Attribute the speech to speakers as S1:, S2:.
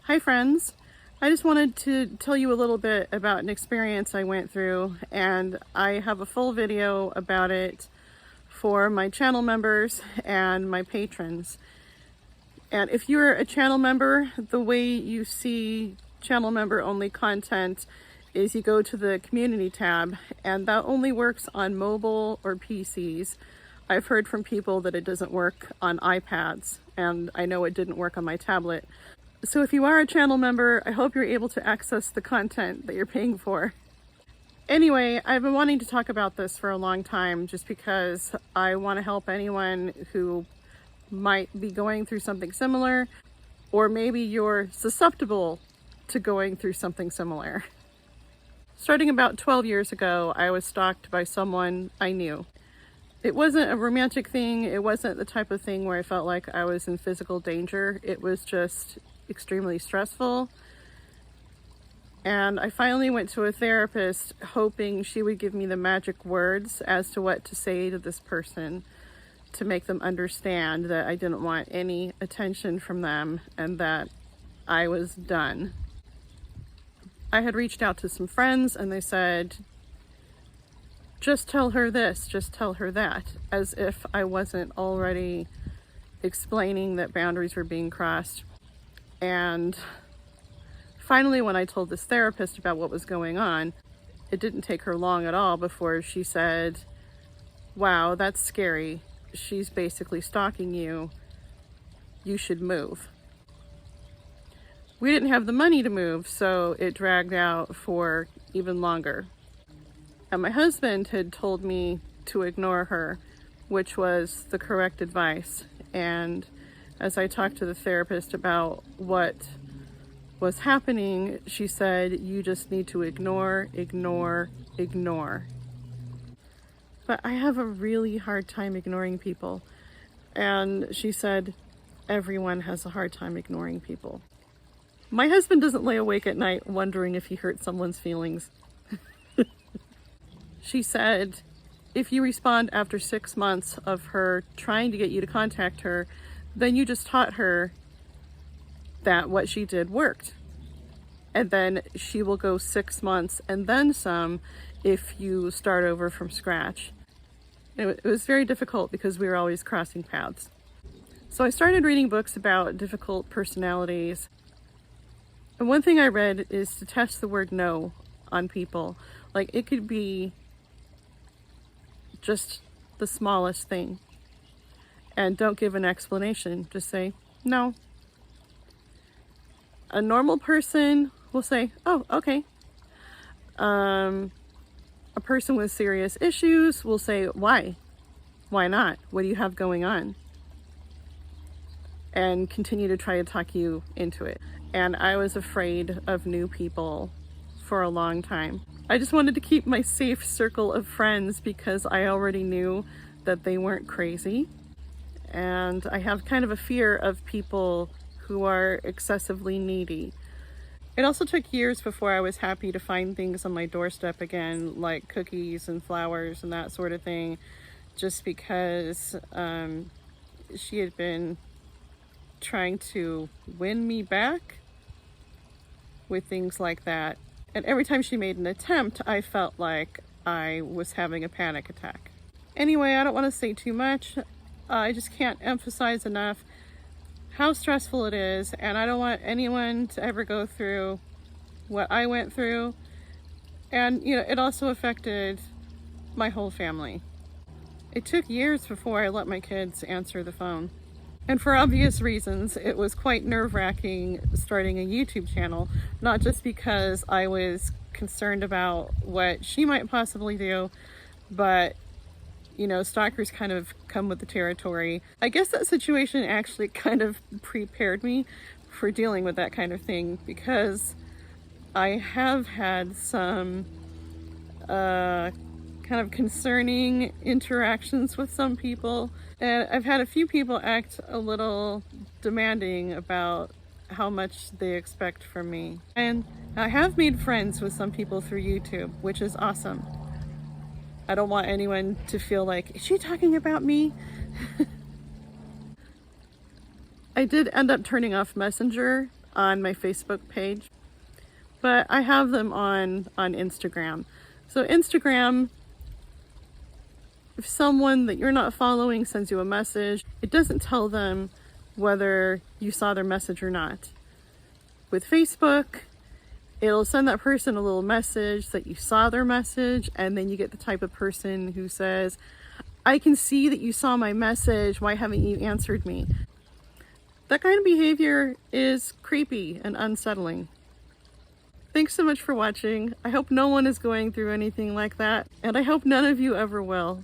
S1: Hi friends, I just wanted to tell you a little bit about an experience I went through, and I have a full video about it for my channel members and my patrons. And if you're a channel member, the way you see channel member only content is you go to the community tab, and that only works on mobile or PCs. I've heard from people that it doesn't work on iPads, and I know it didn't work on my tablet. So if you are a channel member, I hope you're able to access the content that you're paying for. Anyway, I've been wanting to talk about this for a long time just because I want to help anyone who might be going through something similar, or maybe you're susceptible to going through something similar. Starting about 12 years ago, I was stalked by someone I knew. It wasn't a romantic thing. It wasn't the type of thing where I felt like I was in physical danger. It was just extremely stressful. And I finally went to a therapist hoping she would give me the magic words as to what to say to this person to make them understand that I didn't want any attention from them and that I was done. I had reached out to some friends and they said, just tell her this, just tell her that, as if I wasn't already explaining that boundaries were being crossed. And finally, when I told this therapist about what was going on, it didn't take her long at all before she said, wow, that's scary. She's basically stalking you. You should move. We didn't have the money to move, so it dragged out for even longer. And my husband had told me to ignore her, which was the correct advice. And as I talked to the therapist about what was happening, she said, you just need to ignore. But I have a really hard time ignoring people. And she said, everyone has a hard time ignoring people. My husband doesn't lay awake at night wondering if he hurt someone's feelings. She said, if you respond after 6 months of her trying to get you to contact her, then you just taught her that what she did worked. And then she will go 6 months and then some if you start over from scratch. It was very difficult because we were always crossing paths. So I started reading books about difficult personalities. And one thing I read is to test the word no on people. Like, it could be just the smallest thing. And don't give an explanation. Just say, no. A normal person will say, oh, okay. A person with serious issues will say, why? Why not? What do you have going on? And continue to try to talk you into it. And I was afraid of new people for a long time. I just wanted to keep my safe circle of friends because I already knew that they weren't crazy. And I have kind of a fear of people who are excessively needy. It also took years before I was happy to find things on my doorstep again, like cookies and flowers and that sort of thing, just because she had been trying to win me back with things like that. And every time she made an attempt, I felt like I was having a panic attack. Anyway, I don't want to say too much. I just can't emphasize enough how stressful it is, and I don't want anyone to ever go through what I went through. And, you know, it also affected my whole family. It took years before I let my kids answer the phone. And for obvious reasons, it was quite nerve-wracking starting a YouTube channel, not just because I was concerned about what she might possibly do, but, you know, stalkers kind of come with the territory. I guess that situation actually kind of prepared me for dealing with that kind of thing, because I have had some kind of concerning interactions with some people. And I've had a few people act a little demanding about how much they expect from me. And I have made friends with some people through YouTube, which is awesome. I don't want anyone to feel like, is she talking about me? I did end up turning off Messenger on my Facebook page, but I have them on Instagram. So Instagram, if someone that you're not following sends you a message, it doesn't tell them whether you saw their message or not. With Facebook, it'll send that person a little message that you saw their message, and then you get the type of person who says, I can see that you saw my message, why haven't you answered me? That kind of behavior is creepy and unsettling. Thanks so much for watching. I hope no one is going through anything like that, and I hope none of you ever will.